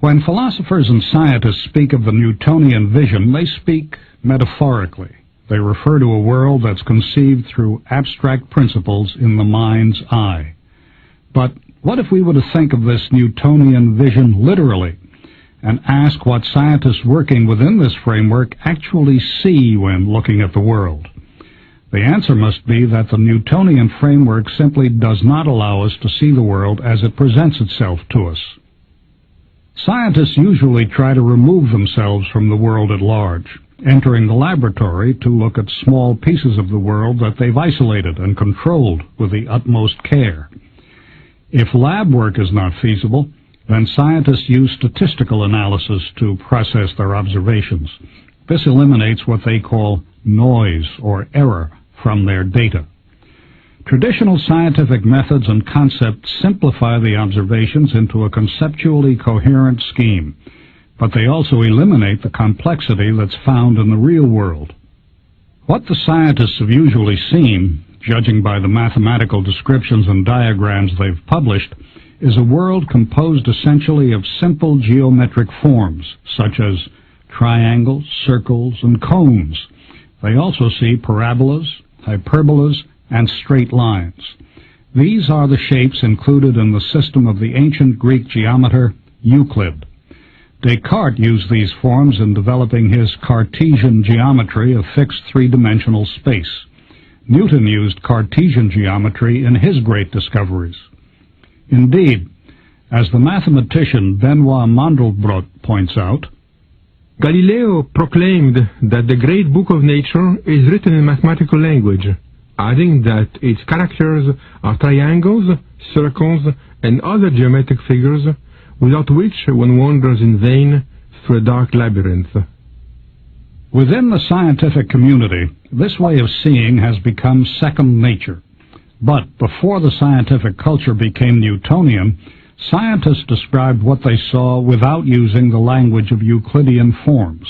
When philosophers and scientists speak of the Newtonian vision, they speak metaphorically. They refer to a world that's conceived through abstract principles in the mind's eye. But what if we were to think of this Newtonian vision literally and ask what scientists working within this framework actually see when looking at the world? The answer must be that the Newtonian framework simply does not allow us to see the world as it presents itself to us. Scientists usually try to remove themselves from the world at large, entering the laboratory to look at small pieces of the world that they've isolated and controlled with the utmost care. If lab work is not feasible, then scientists use statistical analysis to process their observations. This eliminates what they call noise or error from their data. Traditional scientific methods and concepts simplify the observations into a conceptually coherent scheme, but they also eliminate the complexity that's found in the real world. What the scientists have usually seen, judging by the mathematical descriptions and diagrams they've published, is a world composed essentially of simple geometric forms, such as triangles, circles, and cones. They also see parabolas, hyperbolas, and straight lines. These are the shapes included in the system of the ancient Greek geometer Euclid. Descartes used these forms in developing his Cartesian geometry of fixed three-dimensional space. Newton used Cartesian geometry in his great discoveries. Indeed, as the mathematician Benoit Mandelbrot points out, Galileo proclaimed that the great book of nature is written in mathematical language, adding that its characters are triangles, circles, and other geometric figures, without which one wanders in vain through a dark labyrinth. Within the scientific community, this way of seeing has become second nature. But before the scientific culture became Newtonian, scientists described what they saw without using the language of Euclidean forms.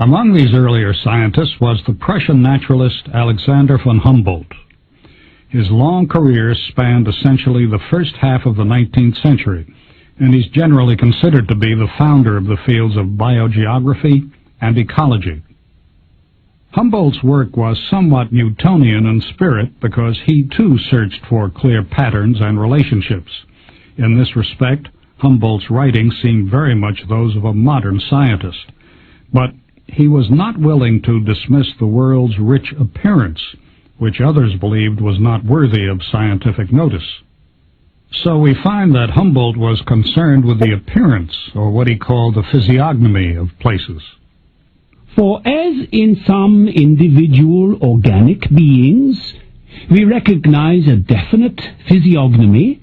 Among these earlier scientists was the Prussian naturalist Alexander von Humboldt. His long career spanned essentially the first half of the 19th century, and he's generally considered to be the founder of the fields of biogeography and ecology. Humboldt's work was somewhat Newtonian in spirit because he too searched for clear patterns and relationships. In this respect, Humboldt's writings seem very much those of a modern scientist. But he was not willing to dismiss the world's rich appearance, which others believed was not worthy of scientific notice. So we find that Humboldt was concerned with the appearance, or what he called the physiognomy, of places. For as in some individual organic beings we recognize a definite physiognomy,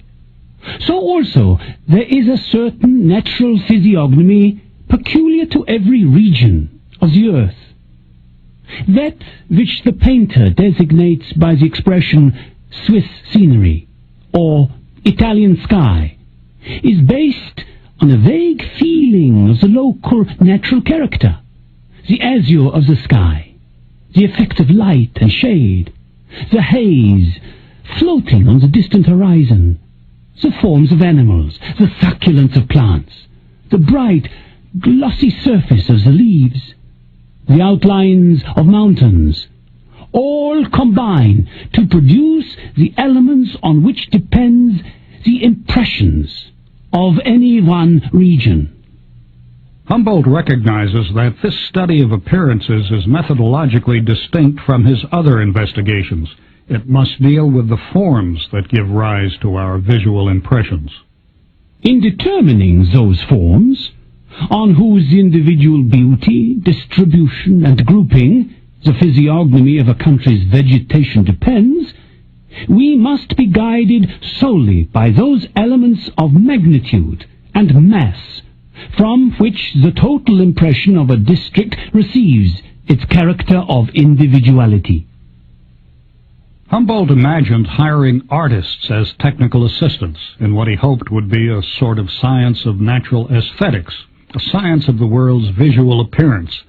so also there is a certain natural physiognomy peculiar to every region of the earth. That which the painter designates by the expression Swiss scenery or Italian sky is based on a vague feeling of the local natural character, the azure of the sky, the effect of light and shade, the haze floating on the distant horizon, the forms of animals, the succulence of plants, the bright, glossy surface of the leaves, the outlines of mountains, all combine to produce the elements on which depends the impressions of any one region. Humboldt recognizes that this study of appearances is methodologically distinct from his other investigations. It must deal with the forms that give rise to our visual impressions. In determining those forms, on whose individual beauty, distribution, and grouping the physiognomy of a country's vegetation depends, we must be guided solely by those elements of magnitude and mass from which the total impression of a district receives its character of individuality. Humboldt imagined hiring artists as technical assistants in what he hoped would be a sort of science of natural aesthetics, a science of the world's visual appearance.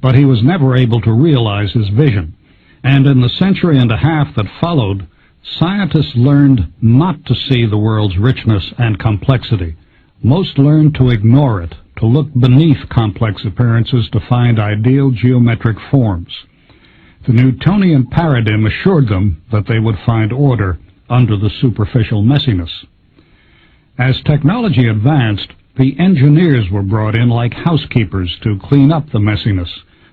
But he was never able to realize his vision, and in the century and a half that followed, scientists learned not to see the world's richness and complexity, Most learned to ignore it, to look beneath complex appearances to find ideal geometric forms. The Newtonian paradigm assured them that they would find order under the superficial messiness. As technology advanced, the engineers were brought in like housekeepers to clean up the messiness,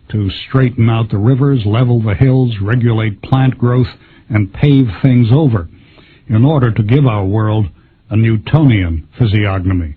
to straighten out the rivers, level the hills, regulate plant growth, and pave things over, in order to give our world a Newtonian physiognomy.